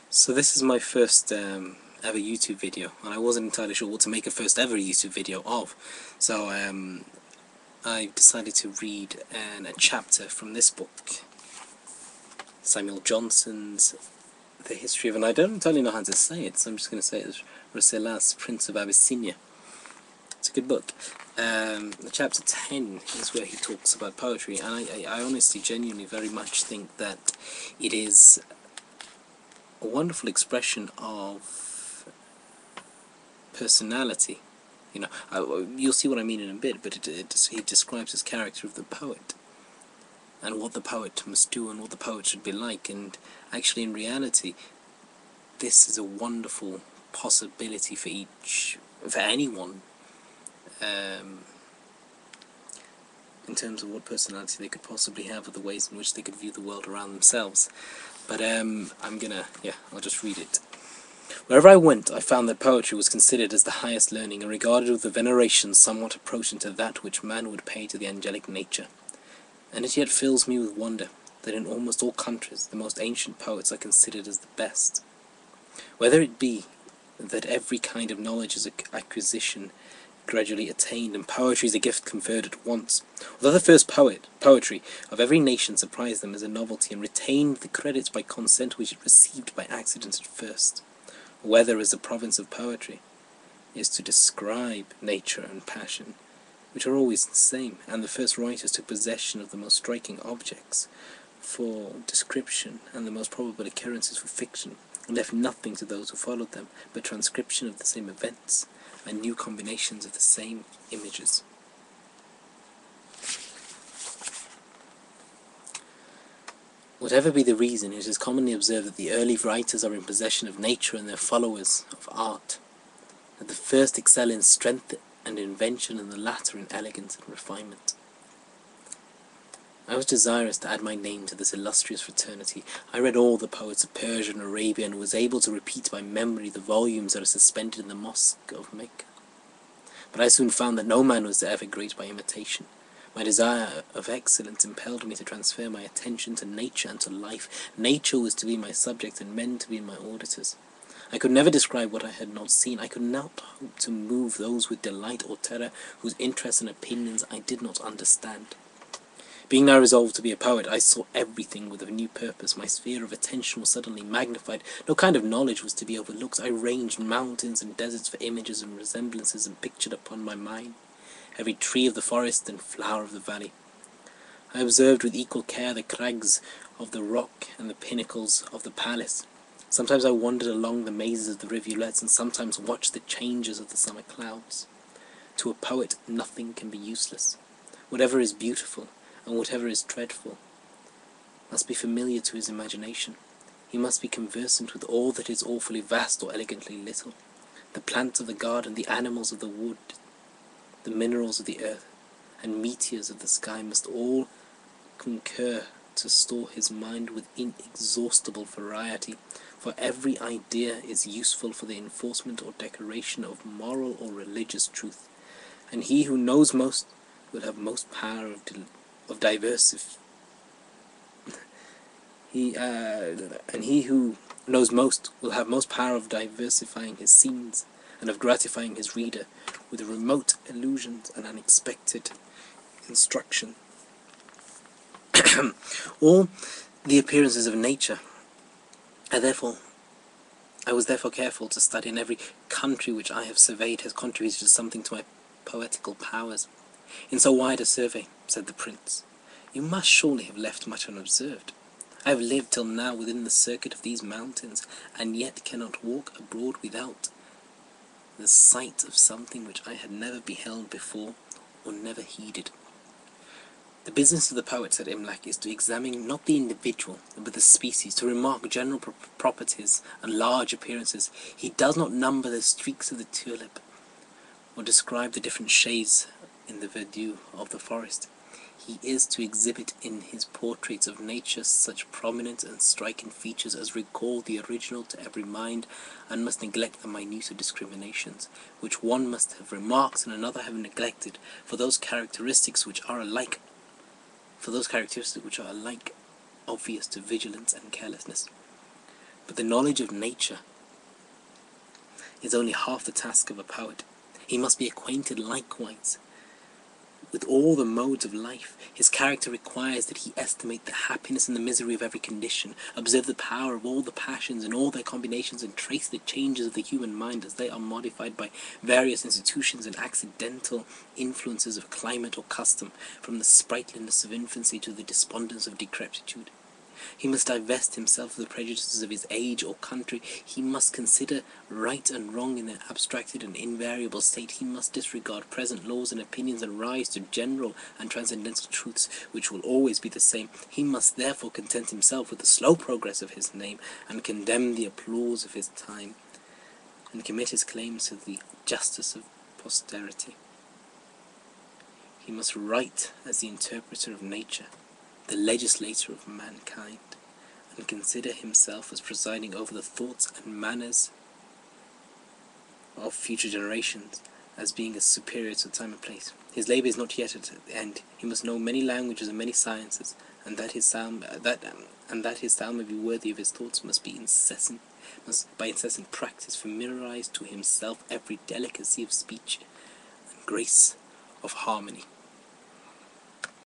So this is my first ever YouTube video, and I wasn't entirely sure what to make a first ever YouTube video of. So I decided to read a chapter from this book, Samuel Johnson's The History of, and I don't entirely know how to say it, so I'm just going to say it as Rasselas, Prince of Abissinia. It's a good book. Chapter 10 is where he talks about poetry, and I honestly, genuinely, very much think that it is a wonderful expression of personality. You know, you'll see what I mean in a bit, but he describes his character of the poet, and what the poet must do, and what the poet should be like, and actually in reality, this is a wonderful possibility for anyone, in terms of what personality they could possibly have, or the ways in which they could view the world around themselves. But I'll just read it. Wherever I went, I found that poetry was considered as the highest learning, and regarded with a veneration somewhat approaching to that which man would pay to the angelic nature. And it yet fills me with wonder that in almost all countries the most ancient poets are considered as the best. Whether it be that every kind of knowledge is an acquisition gradually attained, and poetry is a gift conferred at once, although the first poetry of every nation surprised them as a novelty, and retained the credit by consent which it received by accident at first, whether as the province of poetry is to describe nature and passion, which are always the same, and the first writers took possession of the most striking objects for description, and the most probable occurrences for fiction, and left nothing to those who followed them but transcription of the same events, and new combinations of the same images. Whatever be the reason, it is commonly observed that the early writers are in possession of nature and their followers of art, that the first excel in strength and invention, and the latter in elegance and refinement. I was desirous to add my name to this illustrious fraternity. I read all the poets of Persia and Arabia, and was able to repeat by memory the volumes that are suspended in the mosque of Mecca. But I soon found that no man was ever great by imitation. My desire of excellence impelled me to transfer my attention to nature and to life. Nature was to be my subject, and men to be my auditors. I could never describe what I had not seen. I could not hope to move those with delight or terror whose interests and opinions I did not understand. Being now resolved to be a poet, I saw everything with a new purpose. My sphere of attention was suddenly magnified. No kind of knowledge was to be overlooked. I ranged mountains and deserts for images and resemblances, and pictured upon my mind every tree of the forest and flower of the valley. I observed with equal care the crags of the rock and the pinnacles of the palace. Sometimes I wandered along the mazes of the rivulets, and sometimes watched the changes of the summer clouds. To a poet nothing can be useless. Whatever is beautiful, and whatever is dreadful, must be familiar to his imagination. He must be conversant with all that is awfully vast or elegantly little. The plants of the garden, the animals of the wood, the minerals of the earth, and meteors of the sky must all concur to store his mind with inexhaustible variety, for every idea is useful for the enforcement or decoration of moral or religious truth, and he who knows most will have most power of diversifying his scenes, and of gratifying his reader with remote illusions and unexpected instruction. All the appearances of nature I was therefore careful to study, and every country which I have surveyed has contributed something to my poetical powers. In so wide a survey, said the prince, you must surely have left much unobserved. I have lived till now within the circuit of these mountains, and yet cannot walk abroad without the sight of something which I had never beheld before, or never heeded. The business of the poet, said Imlac, is to examine not the individual, but the species, to remark general properties and large appearances. He does not number the streaks of the tulip, or describe the different shades in the verdure of the forest. He is to exhibit in his portraits of nature such prominent and striking features as recall the original to every mind, and must neglect the minuter discriminations, which one must have remarked and another have neglected, for those characteristics which are alike obvious to vigilance and carelessness. But the knowledge of nature is only half the task of a poet. He must be acquainted likewise with all the modes of life. His character requires that he estimate the happiness and the misery of every condition, observe the power of all the passions and all their combinations, and trace the changes of the human mind as they are modified by various institutions and accidental influences of climate or custom, from the sprightliness of infancy to the despondence of decrepitude. He must divest himself of the prejudices of his age or country. He must consider right and wrong in their abstracted and invariable state. He must disregard present laws and opinions and rise to general and transcendental truths, which will always be the same. He must therefore content himself with the slow progress of his name, and condemn the applause of his time, and commit his claims to the justice of posterity. He must write as the interpreter of nature, the legislator of mankind, and consider himself as presiding over the thoughts and manners of future generations, as being as superior to time and place. His labour is not yet at the end. He must know many languages and many sciences, and that his style may be worthy of his thoughts must by incessant practice familiarize to himself every delicacy of speech and grace of harmony.